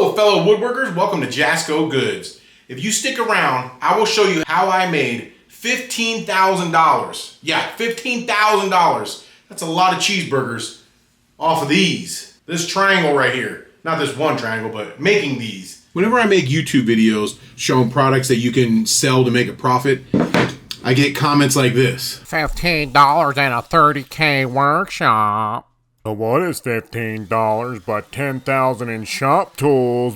Hello, fellow woodworkers. Welcome to Jasco Goods. If you stick around, I will show you how I made $15,000. Yeah, $15,000. That's a lot of cheeseburgers off of these. This triangle right here. Not this one triangle, but making these. Whenever I make YouTube videos showing products that you can sell to make a profit, I get comments like this. $15 in a $30K workshop. So what is $15 but $10,000 in shop tools?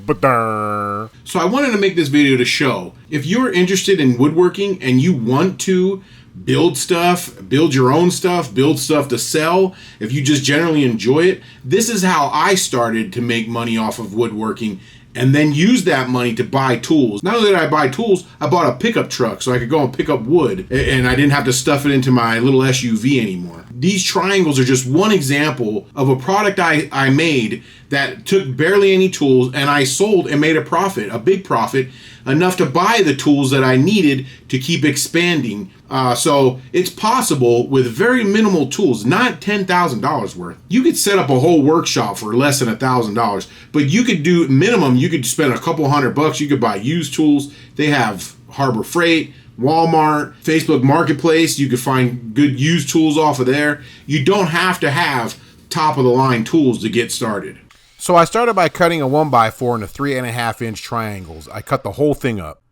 So I wanted to make this video to show if you're interested in woodworking and you want to build stuff, build your own stuff, build stuff to sell, if you just generally enjoy it, this is how I started to make money off of woodworking and then use that money to buy tools. Not only did I buy tools, I bought a pickup truck so I could go and pick up wood and I didn't have to stuff it into my little SUV anymore. These triangles are just one example of a product I made that took barely any tools and I sold and made a profit, a big profit, enough to buy the tools that I needed to keep expanding. So it's possible with very minimal tools, not $10,000 worth. You could set up a whole workshop for less than $1,000, but you could do minimum, you could spend a couple $100. You could buy used tools. They have Harbor Freight, Walmart, Facebook Marketplace. You could find good used tools off of there. You don't have to have top of the line tools to get started. So I started by cutting a 1x4 into 3.5-inch triangles. I cut the whole thing up.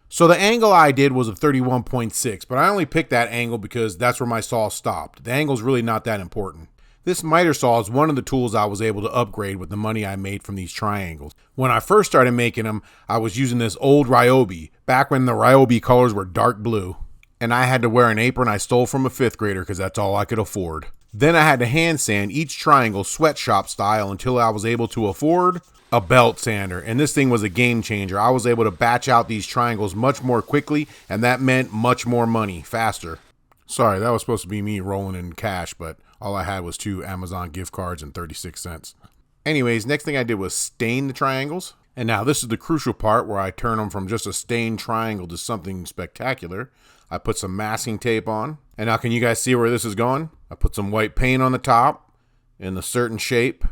So the angle I did was a 31.6, but I only picked that angle because that's where my saw stopped. The angle's really not that important. This miter saw is one of the tools I was able to upgrade with the money I made from these triangles. When I first started making them, I was using this old Ryobi, back when the Ryobi colors were dark blue. And I had to wear an apron I stole from a 5th grader because that's all I could afford. Then I had to hand sand each triangle sweatshop style until I was able to afford a belt sander. And this thing was a game changer. I was able to batch out these triangles much more quickly, and that meant much more money, faster. Sorry, that was supposed to be me rolling in cash, but all I had was 2 Amazon gift cards and 36 cents. Anyways, next thing I did was stain the triangles. And now this is the crucial part where I turn them from just a stained triangle to something spectacular. I put some masking tape on. And now can you guys see where this is going? I put some white paint on the top in a certain shape.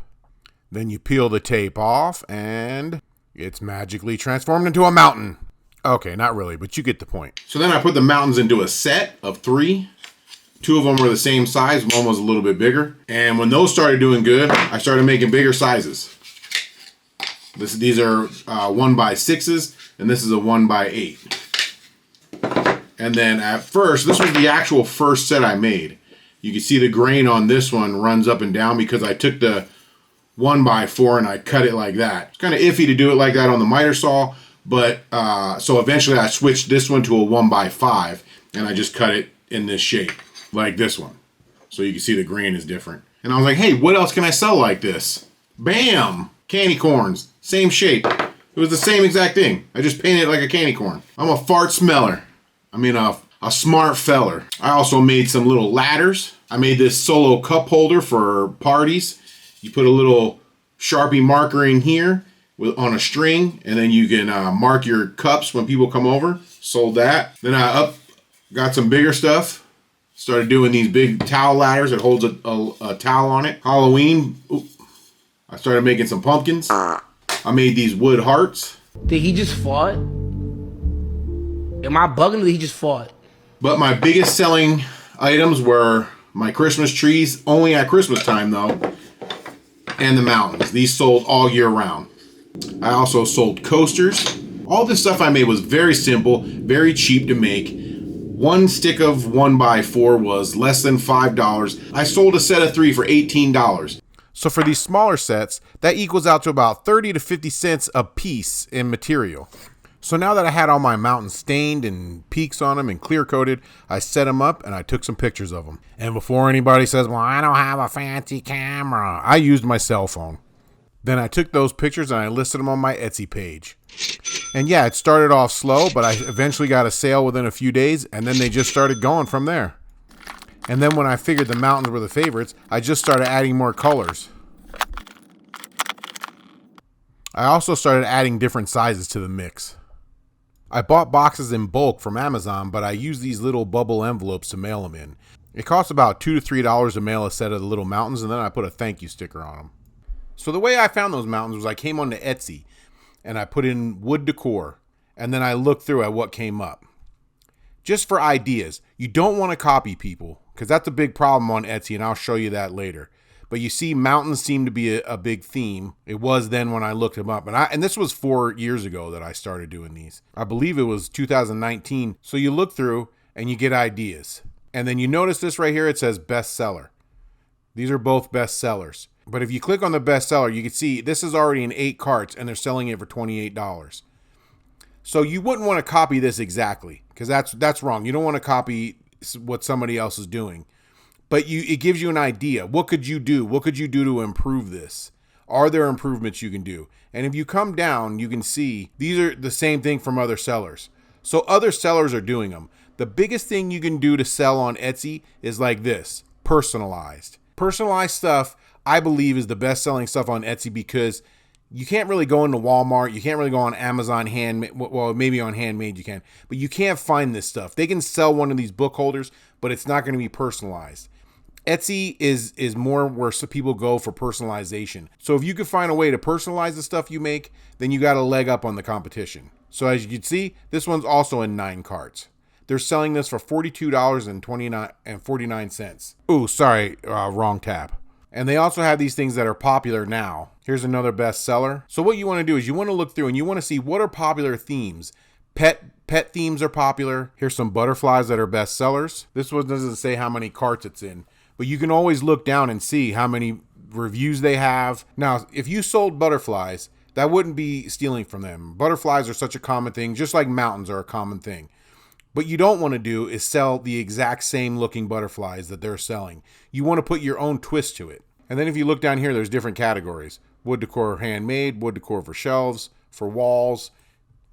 Then you peel the tape off and it's magically transformed into a mountain. Okay, not really, but you get the point. So then I put the mountains into a set of 3. 2 of them were the same size, one was a little bit bigger. And when those started doing good, I started making bigger sizes. These are 1x6s, and this is a 1x8. And then at first, this was the actual first set I made. You can see the grain on this one runs up and down because I took the 1x4 and I cut it like that. It's kind of iffy to do it like that on the miter saw, but so eventually I switched this one to a 1x5 and I just cut it in this shape, like this one. So you can see the grain is different. And I was like, hey, what else can I sell like this? Bam! Candy corns, same shape. It was the same exact thing. I just painted it like a candy corn. I'm a fart smeller. I mean a smart feller. I also made some little ladders. I made this solo cup holder for parties. You put a little Sharpie marker in here on a string, and then you can mark your cups when people come over. Sold that. Then I got some bigger stuff. Started doing these big towel ladders that holds a towel on it. Halloween, I started making some pumpkins. I made these wood hearts. Did he just fart? Am I bugging or he just fart? But my biggest selling items were my Christmas trees, only at Christmas time though, and the mountains. These sold all year round. I also sold coasters. All this stuff I made was very simple, very cheap to make. One stick of 1x4 was less than $5. I sold a set of 3 for $18. So for these smaller sets, that equals out to about 30 to 50 cents a piece in material. So now that I had all my mountains stained and peaks on them and clear coated, I set them up and I took some pictures of them. And before anybody says, well, I don't have a fancy camera, I used my cell phone. Then I took those pictures and I listed them on my Etsy page. And yeah, it started off slow, but I eventually got a sale within a few days, and then they just started going from there. And then when I figured the mountains were the favorites, I just started adding more colors. I also started adding different sizes to the mix. I bought boxes in bulk from Amazon, but I used these little bubble envelopes to mail them in. It costs about $2 to $3 to mail a set of the little mountains, and then I put a thank you sticker on them. So the way I found those mountains was I came onto Etsy and I put in wood decor, and then I looked through at what came up. Just for ideas. You don't want to copy people, because that's a big problem on Etsy, and I'll show you that later. But you see, mountains seem to be a big theme. It was then when I looked them up. And this was 4 years ago that I started doing these. I believe it was 2019. So you look through and you get ideas. And then you notice this right here, it says bestseller. These are both bestsellers. But if you click on the bestseller, you can see this is already in 8 carts and they're selling it for $28. So you wouldn't want to copy this exactly, because that's wrong. You don't want to copy what somebody else is doing. But it gives you an idea. What could you do? What could you do to improve this? Are there improvements you can do? And if you come down, you can see these are the same thing from other sellers. So other sellers are doing them. The biggest thing you can do to sell on Etsy is like this: personalized. Personalized stuff, I believe, is the best selling stuff on Etsy, because you can't really go into Walmart. You can't really go on Amazon Handmade. Well, maybe on Handmade you can, but you can't find this stuff. They can sell one of these book holders, but it's not going to be personalized. Etsy is more where some people go for personalization. So if you could find a way to personalize the stuff you make, then you got a leg up on the competition. So as you can see, this one's also in 9 carts. They're selling this for $42.49. Ooh, sorry, wrong tab. And they also have these things that are popular now. Here's another bestseller. So what you want to do is you want to look through and you want to see what are popular themes. Pet themes are popular. Here's some butterflies that are bestsellers. This one doesn't say how many carts it's in, but you can always look down and see how many reviews they have. Now, if you sold butterflies, that wouldn't be stealing from them. Butterflies are such a common thing, just like mountains are a common thing. What you don't want to do is sell the exact same looking butterflies that they're selling. You want to put your own twist to it. And then if you look down here, there's different categories. Wood decor handmade, wood decor for shelves, for walls.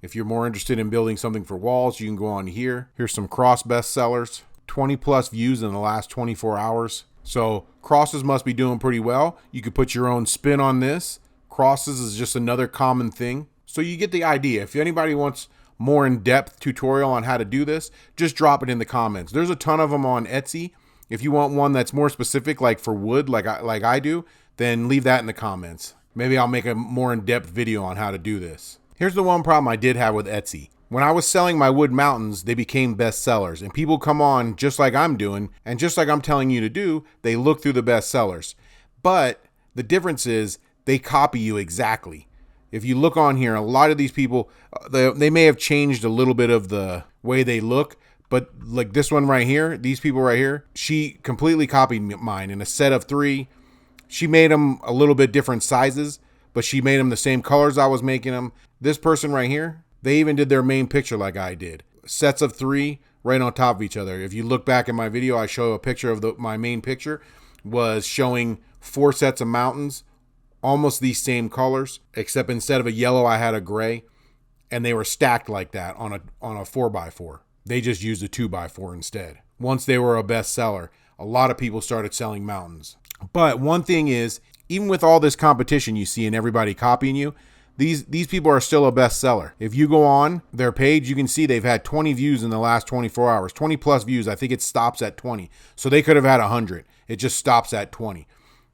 If you're more interested in building something for walls, you can go on here. Here's some cross bestsellers. 20 plus views in the last 24 hours. So crosses must be doing pretty well. You could put your own spin on this. Crosses is just another common thing. So you get the idea. If anybody wants more in-depth tutorial on how to do this, just drop it in the comments. There's a ton of them on Etsy. If you want one that's more specific, like for wood, like I do, then leave that in the comments. Maybe I'll make a more in-depth video on how to do this. Here's the one problem I did have with Etsy. When I was selling my wood mountains, they became bestsellers, and people come on just like I'm doing, and just like I'm telling you to do, they look through the bestsellers. But the difference is they copy you exactly. If you look on here, a lot of these people, they may have changed a little bit of the way they look, but like this one right here, these people right here, she completely copied mine in a set of 3. She made them a little bit different sizes, but she made them the same colors I was making them. This person right here, they even did their main picture like I did. Sets of 3 right on top of each other. If you look back in my video, I show a picture of my main picture was showing 4 sets of mountains, almost these same colors, except instead of a yellow, I had a gray, and they were stacked like that on a 4x4. They just used a 2x4 instead. Once they were a bestseller, a lot of people started selling mountains. But one thing is, even with all this competition you see and everybody copying you, these people are still a bestseller. If you go on their page, you can see they've had 20 views in the last 24 hours. 20 plus views. I think it stops at 20. So they could have had 100. It just stops at 20.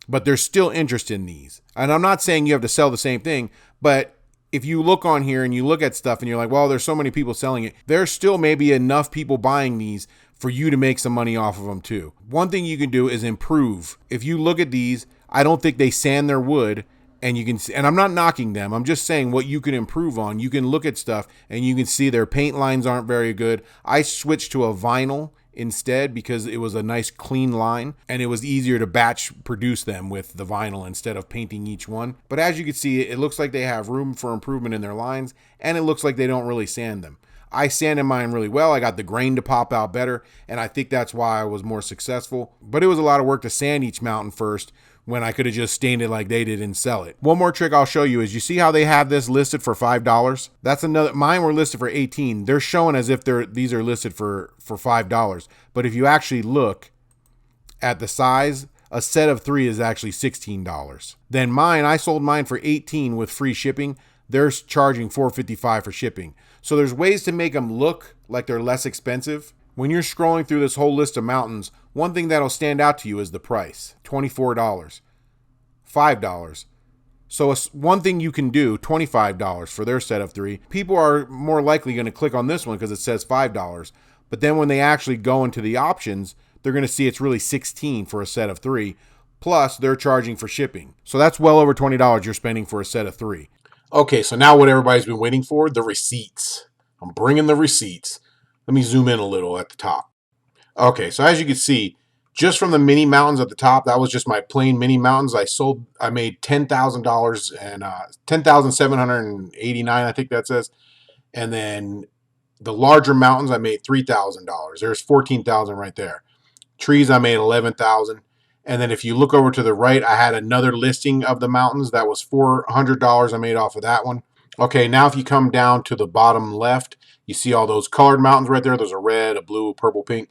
But there's still interest in these. And I'm not saying you have to sell the same thing, but if you look on here and you look at stuff and you're like, well, there's so many people selling it, there's still maybe enough people buying these for you to make some money off of them too. One thing you can do is improve. If you look at these, I don't think they sand their wood, and you can, and I'm not knocking them. I'm just saying what you can improve on. You can look at stuff and you can see their paint lines aren't very good. I switched to a vinyl instead because it was a nice clean line and it was easier to batch produce them with the vinyl instead of painting each one. But as you can see, it looks like they have room for improvement in their lines, and it looks like they don't really sand them. I sanded mine really well. I got the grain to pop out better, and I think that's why I was more successful. But it was a lot of work to sand each mountain first when I could have just stained it like they did and sell it. One more trick I'll show you is, you see how they have this listed for $5? That's another. Mine were listed for $18. They're showing as if these are listed for $5. But if you actually look at the size, a set of 3 is actually $16. Then mine, I sold mine for $18 with free shipping. They're charging $4.55 for shipping. So there's ways to make them look like they're less expensive. When you're scrolling through this whole list of mountains, one thing that'll stand out to you is the price. $24, $5, So one thing you can do, $25 for their set of 3. People are more likely going to click on this one because it says $5. But then when they actually go into the options, they're going to see it's really $16 for a set of 3. Plus, they're charging for shipping. So that's well over $20 you're spending for a set of 3. Okay, so now what everybody's been waiting for, the receipts. I'm bringing the receipts. Let me zoom in a little at the top. Okay, so as you can see, just from the mini mountains at the top, that was just my plain mini mountains. I made $10,000 and $10,789, I think that says. And then the larger mountains, I made $3,000. There's $14,000 right there. Trees, I made $11,000. And then if you look over to the right, I had another listing of the mountains. That was $400 I made off of that one. Okay, now if you come down to the bottom left, you see all those colored mountains right there. There's a red, a blue, a purple, pink.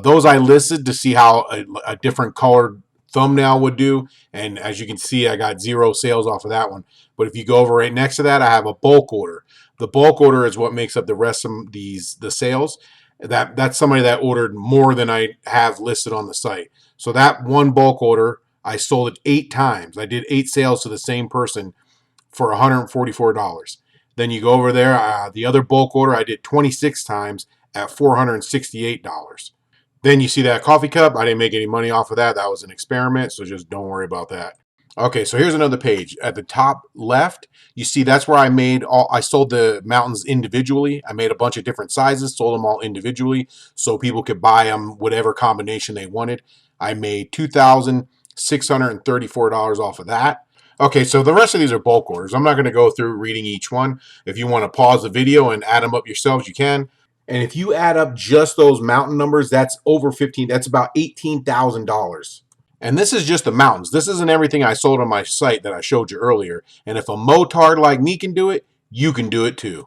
Those I listed to see how a different colored thumbnail would do. And as you can see, I got 0 sales off of that one. But if you go over right next to that, I have a bulk order. The bulk order is what makes up the rest of the sales. That's somebody that ordered more than I have listed on the site. So that one bulk order, I sold it 8 times. I did 8 sales to the same person for $144. Then you go over there, the other bulk order I did 26 times at $468. Then you see that coffee cup. I didn't make any money off of that. That was an experiment, so just don't worry about that. Okay, so here's another page. At the top left, you see that's where I sold the mountains individually. I made a bunch of different sizes, sold them all individually so people could buy them whatever combination they wanted. I made $2,634 off of that. Okay, so the rest of these are bulk orders. I'm not going to go through reading each one. If you want to pause the video and add them up yourselves, you can. And if you add up just those mountain numbers, that's over 15. That's about $18,000. And this is just the mountains. This isn't everything I sold on my site that I showed you earlier. And if a motard like me can do it, you can do it too.